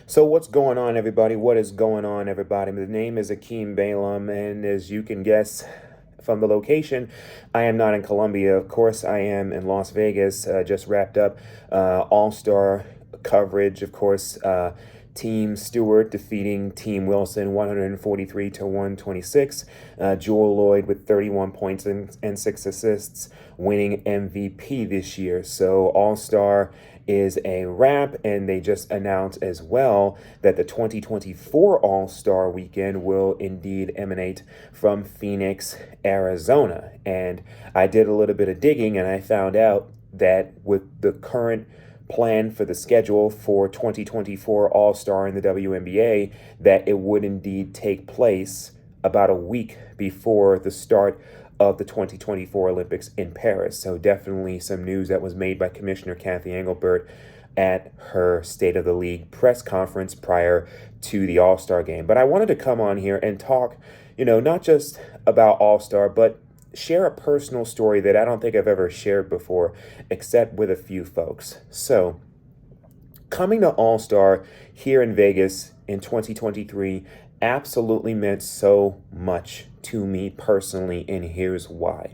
So what's going on, everybody? What is going on, everybody? The name is Akeem Balaam, and as you can guess from the location, I am not in Colombia. Of course, I am in Las Vegas. Just wrapped up All-Star coverage. Of course, Team Stewart defeating Team Wilson 143 to 126. Jewel Lloyd with 31 points and 6 assists, winning MVP this year. So All-Star is a wrap, and they just announced as well that the 2024 All-Star weekend will indeed emanate from Phoenix, Arizona. And I did a little bit of digging, and I found out that with the current plan for the schedule for 2024 All-Star in the WNBA, that it would indeed take place about a week before the start of the 2024 Olympics in Paris. So definitely some news that was made by Commissioner Kathy Engelbert at her State of the League press conference prior to the All-Star game. But I wanted to come on here and talk, not just about All-Star, but share a personal story that I don't think I've ever shared before, except with a few folks. So, coming to All-Star here in Vegas in 2023 absolutely meant so much to me personally, and here's why.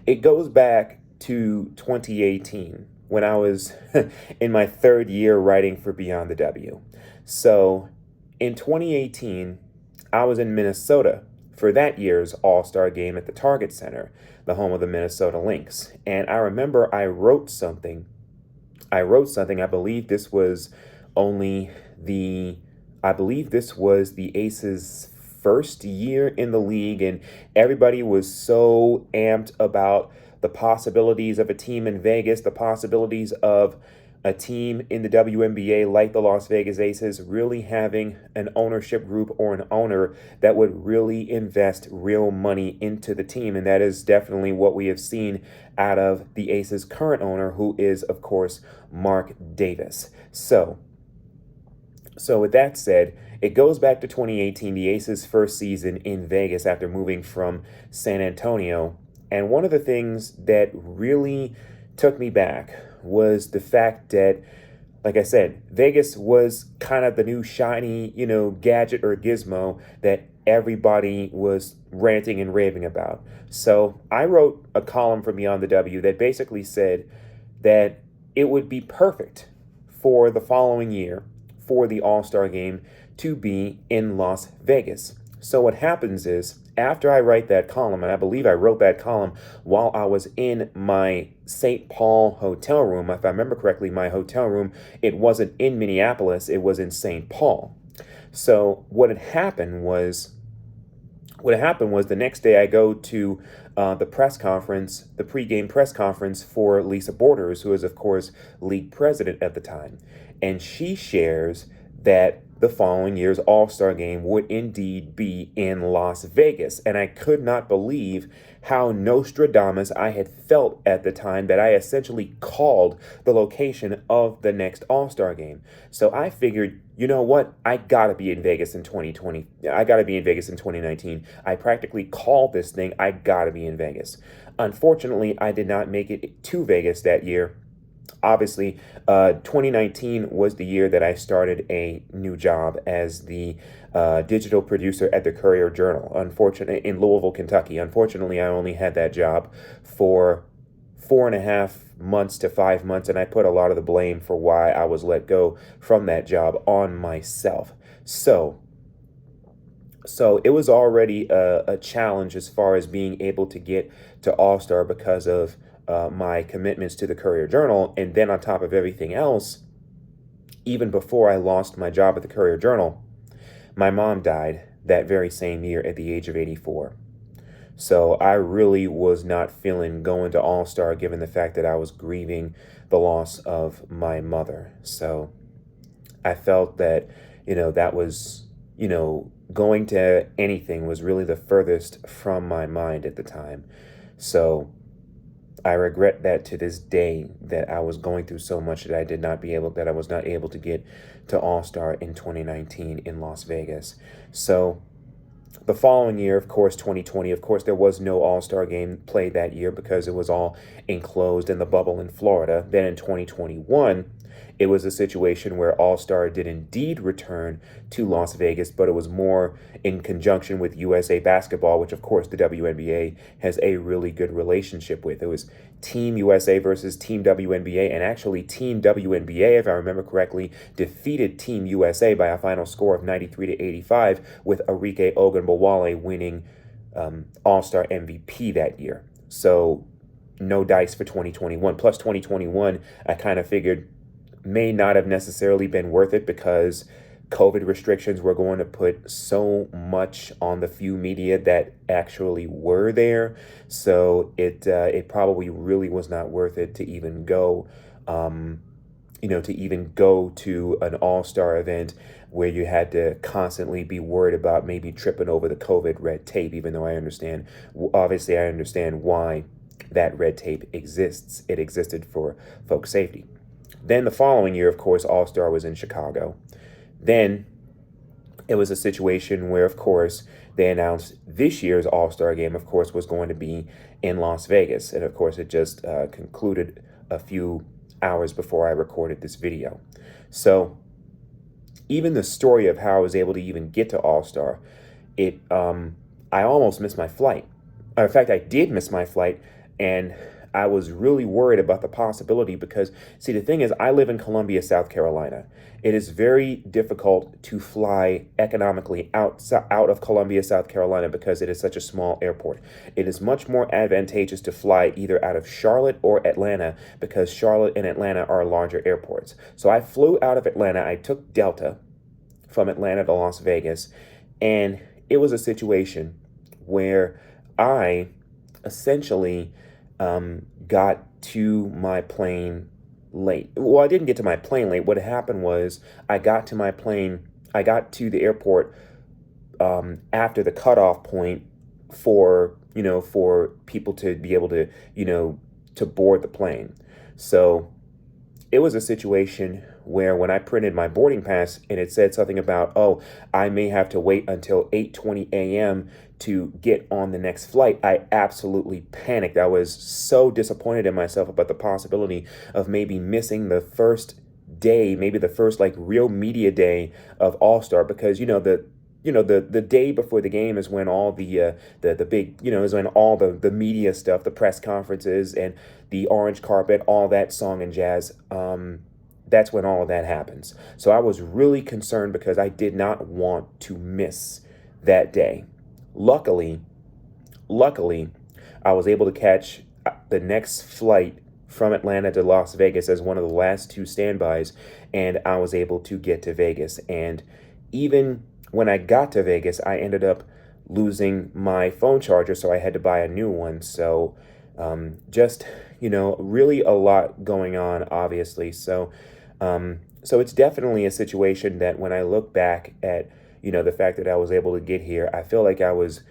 It goes back to 2018 when I was in my third year writing for Beyond the W. So, in 2018, I was in Minnesota for that year's All-Star game at the Target Center, the home of the Minnesota Lynx. And I remember I wrote something. I believe this was only I believe this was the Aces' first year in the league, and everybody was so amped about the possibilities of a team in Vegas, the possibilities of a team in the WNBA like the Las Vegas Aces really having an ownership group or an owner that would really invest real money into the team. And that is definitely what we have seen out of the Aces' current owner, who is, of course, Mark Davis. So with that said, it goes back to 2018, the Aces' first season in Vegas after moving from San Antonio. And one of the things that really took me back was the fact that, like I said, Vegas was kind of the new shiny, gadget or gizmo that everybody was ranting and raving about. So I wrote a column for Beyond the W that basically said that it would be perfect for the following year for the All-Star game to be in Las Vegas. So what happens is, after I write that column, and I believe I wrote that column while I was in my St. Paul hotel room. If I remember correctly, my hotel room, it wasn't in Minneapolis, it was in St. Paul. So what had happened was the next day I go to the press conference, the pregame press conference for Lisa Borders, who is, of course, league president at the time. And she shares that the following year's All-Star game would indeed be in Las Vegas. And I could not believe how Nostradamus I had felt at the time that I essentially called the location of the next All-Star game. So I figured, you know what? I gotta be in Vegas in 2020. I gotta be in Vegas in 2019. I practically called this thing. I gotta be in Vegas. Unfortunately, I did not make it to Vegas that year. Obviously, 2019 was the year that I started a new job as the digital producer at the Courier-Journal, unfortunately, in Louisville, Kentucky. Unfortunately, I only had that job for 4.5 months to 5 months, and I put a lot of the blame for why I was let go from that job on myself. So it was already a challenge as far as being able to get to All-Star because of my commitments to the Courier-Journal. And then on top of everything else, even before I lost my job at the Courier-Journal, my mom died that very same year at the age of 84. So I really was not feeling going to All-Star given the fact that I was grieving the loss of my mother. So I felt that, that was, going to anything was really the furthest from my mind at the time. So I regret that to this day, that I was going through so much that I was not able to get to All-Star in 2019 in Las Vegas. So the following year, of course, 2020, of course, there was no All-Star game played that year because it was all enclosed in the bubble in Florida. Then in 2021, it was a situation where All-Star did indeed return to Las Vegas, but it was more in conjunction with USA Basketball, which of course the WNBA has a really good relationship with. It was Team USA versus Team WNBA, and actually Team WNBA, if I remember correctly, defeated Team USA by a final score of 93-85, with Arike Ogunbowale winning All-Star MVP that year. So no dice for 2021. Plus 2021, I kind of figured may not have necessarily been worth it because COVID restrictions were going to put so much on the few media that actually were there. So it probably really was not worth it to even go, to even go to an All-Star event where you had to constantly be worried about maybe tripping over the COVID red tape, even though obviously I understand why that red tape exists. It existed for folks' safety. Then the following year, of course, All-Star was in Chicago. Then it was a situation where, of course, they announced this year's All-Star game, of course, was going to be in Las Vegas. And of course, it just concluded a few hours before I recorded this video. So even the story of how I was able to even get to All-Star, I almost missed my flight. In fact, I did miss my flight, and I was really worried about the possibility because, see, the thing is, I live in Columbia, South Carolina. It is very difficult to fly economically out of Columbia, South Carolina, because it is such a small airport. It is much more advantageous to fly either out of Charlotte or Atlanta, because Charlotte and Atlanta are larger airports. So I flew out of Atlanta. I took Delta from Atlanta to Las Vegas, and it was a situation where I essentially got to my plane late. Well, I didn't get to my plane late. What happened was I got to the airport after the cutoff point for people to be able to, to board the plane. So it was a situation where when I printed my boarding pass and it said something about, oh, I may have to wait until 8:20 a.m. to get on the next flight, I absolutely panicked. I was so disappointed in myself about the possibility of maybe missing the first day, maybe the first real media day of All-Star, because the day before the game is when all the big, is when all the media stuff, the press conferences and the orange carpet, all that song and jazz, that's when all of that happens. So I was really concerned because I did not want to miss that day. Luckily, I was able to catch the next flight from Atlanta to Las Vegas as one of the last two standbys, and I was able to get to Vegas. And even when I got to Vegas, I ended up losing my phone charger, so I had to buy a new one. So just, really a lot going on, obviously. So it's definitely a situation that when I look back at, the fact that I was able to get here, I feel like I was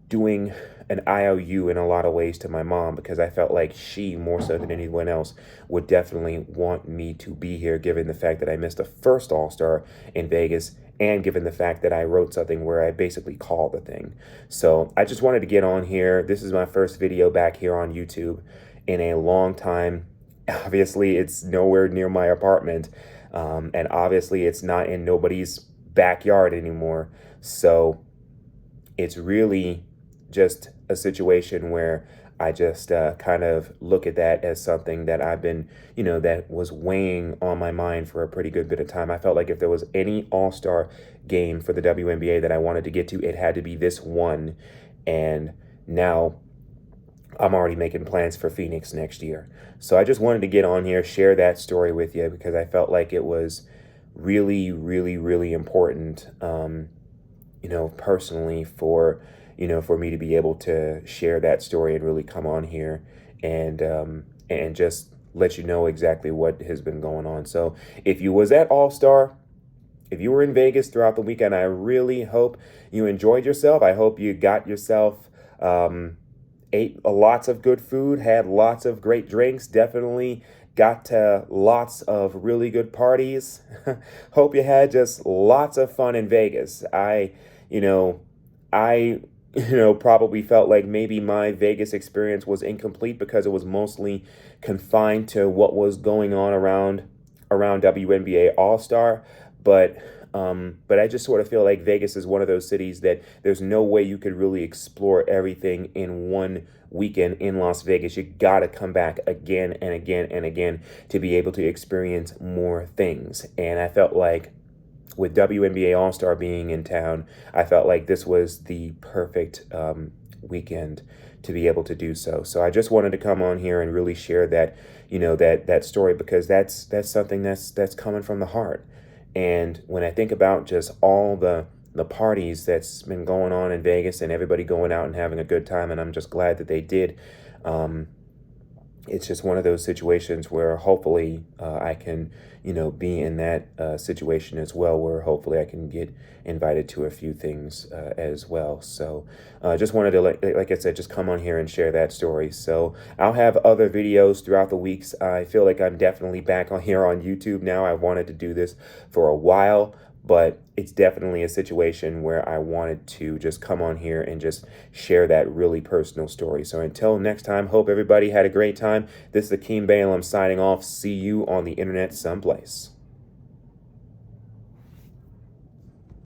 doing an IOU in a lot of ways to my mom, because I felt like she, more so than anyone else, would definitely want me to be here, given the fact that I missed the first All-Star in Vegas, and given the fact that I wrote something where I basically called the thing. So I just wanted to get on here. This is my first video back here on YouTube in a long time. Obviously, it's nowhere near my apartment, and obviously it's not in nobody's backyard anymore. So it's really just a situation where I just kind of look at that as something that I've been, that was weighing on my mind for a pretty good bit of time. I felt like if there was any All-Star game for the WNBA that I wanted to get to, it had to be this one. And now I'm already making plans for Phoenix next year. So I just wanted to get on here, share that story with you, because I felt like it was really, really, really important, personally for me to be able to share that story and really come on here and just let you know exactly what has been going on. So if you was at All-Star, if you were in Vegas throughout the weekend, I really hope you enjoyed yourself. I hope you got yourself, ate lots of good food, had lots of great drinks, definitely got to lots of really good parties. Hope you had just lots of fun in Vegas. I probably felt like maybe my Vegas experience was incomplete because it was mostly confined to what was going on around around WNBA All-Star, but I just sort of feel like Vegas is one of those cities that there's no way you could really explore everything in one weekend in Las Vegas. You got to come back again and again and again to be able to experience more things. And I felt like with WNBA All-Star being in town, I felt like this was the perfect weekend to be able to do so. So I just wanted to come on here and really share that, that story, because that's something that's coming from the heart. And when I think about just all the parties that's been going on in Vegas and everybody going out and having a good time, and I'm just glad that they did. It's just one of those situations where hopefully I can, be in that situation as well, where hopefully I can get invited to a few things as well. So just wanted to, like I said, just come on here and share that story. So I'll have other videos throughout the weeks. I feel like I'm definitely back on here on YouTube now. I wanted to do this for a while, but it's definitely a situation where I wanted to just come on here and just share that really personal story. So until next time, hope everybody had a great time. This is Akeem Balaam signing off. See you on the internet someplace.